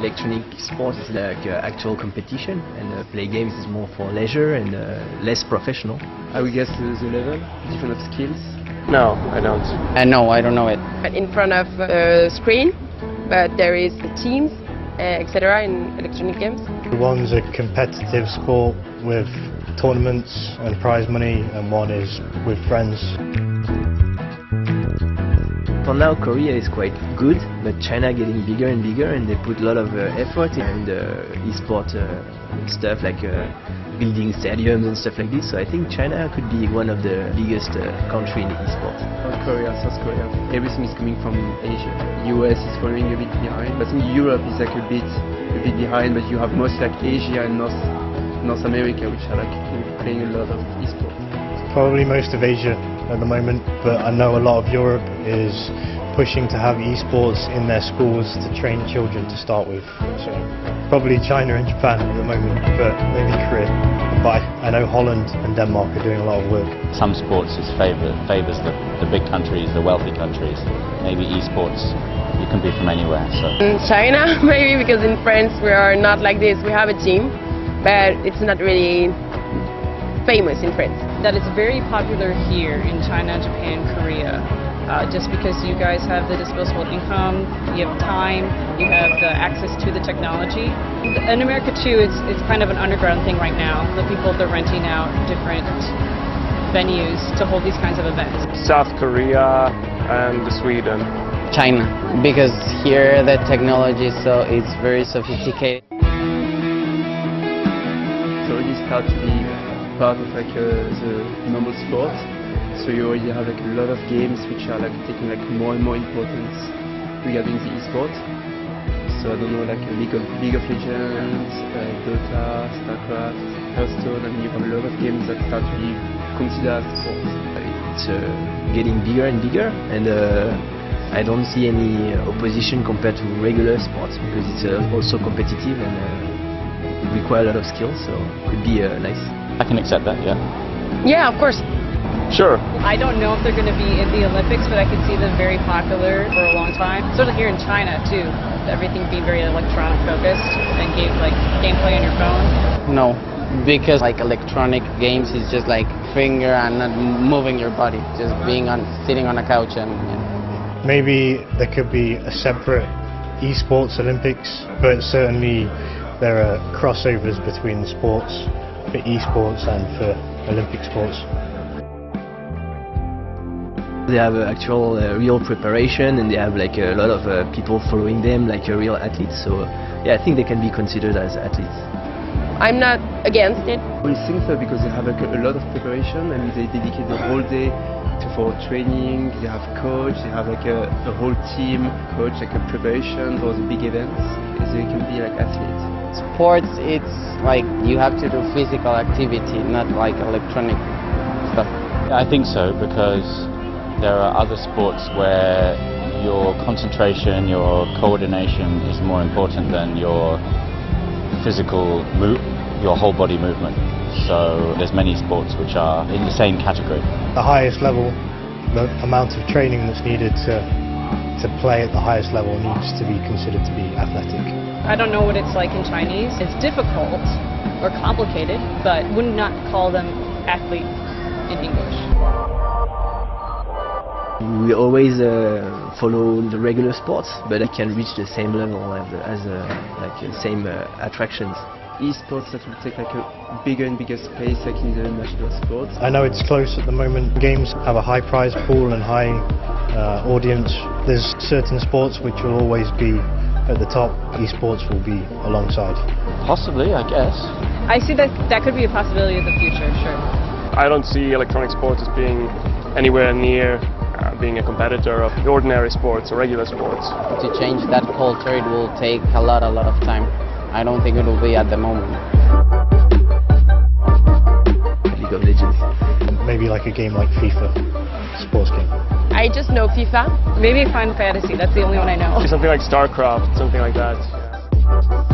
electronic sports is like actual competition, and play games is more for leisure and less professional. I would guess the level, different of skills. No, I don't. No, I don't know it. In front of a screen, but there is teams, etc. in electronic games. One's a competitive sport with tournaments and prize money, and one is with friends. For now, Korea is quite good, but China getting bigger and bigger, and they put a lot of effort in e-sport stuff like building stadiums and stuff like this. So I think China could be one of the biggest country in e-sport. South Korea. Everything is coming from Asia. US is following a bit behind. I think Europe is like a bit behind, but you have mostly like Asia and North America, which are like playing a lot of e-sport. Probably most of Asia at the moment, but I know a lot of Europe is pushing to have esports in their schools to train children to start with. So probably China and Japan at the moment, but maybe Korea. But I know Holland and Denmark are doing a lot of work. Some sports favours the big countries, the wealthy countries. Maybe esports, you can be from anywhere. So. In China, maybe, because in France we are not like this. We have a team, but it's not really famous in France. That it's very popular here in China, Japan, Korea. Just because you guys have the disposable income, you have time, you have the access to the technology. In America too, it's kind of an underground thing right now. The people, they're renting out different venues to hold these kinds of events. South Korea and Sweden. China, because here the technology it's very sophisticated. So it starts to be part of like the normal sport. So you already have like a lot of games which are like taking like more and more importance regarding the e-sport. So I don't know, like League of Legends, Dota, StarCraft, Hearthstone, and you have a lot of games that start to be considered as sports. It's getting bigger and bigger, and I don't see any opposition compared to regular sports, because it's also competitive and require a lot of skills, so it could be nice. I can accept that, yeah. Yeah, of course. Sure. I don't know if they're going to be in the Olympics, but I could see them very popular for a long time. Certainly here in China too, everything being very electronic focused and gameplay on your phone. No, because like electronic games is just like finger and not moving your body, just sitting on a couch and. Maybe there could be a separate esports Olympics, but certainly there are crossovers between the sports for esports and for Olympic sports. They have actual real preparation, and they have like a lot of people following them, like real athletes. So yeah, I think they can be considered as athletes. I'm not against it. We think so because they have like a lot of preparation, and they dedicate the whole day for training. They have coach, they have like a whole team coach, like a preparation for the big events. So they can be like athletes. Sports, it's like you have to do physical activity, not like electronic stuff. I think so, because there are other sports where your concentration, your coordination is more important than your physical your whole body movement. So there's many sports which are in the same category. The highest level, the amount of training that's needed to play at the highest level needs to be considered to be athletic. I don't know what it's like in Chinese. It's difficult or complicated, but would not call them athlete in English. We always follow the regular sports, but I can reach the same level as same attractions. Esports that will take like a bigger and bigger space like in the national sports. I know it's close at the moment. Games have a high prize pool and high audience. There's certain sports which will always be at the top. Esports will be alongside. Possibly, I guess. I see that could be a possibility in the future, sure. I don't see electronic sports as being anywhere near being a competitor of ordinary sports or regular sports. To change that culture, it will take a lot of time. I don't think it will be at the moment. League of Legends. Maybe like a game like FIFA, sports game. I just know FIFA. Maybe Final Fantasy, that's the only one I know. Something like StarCraft, something like that. Yeah.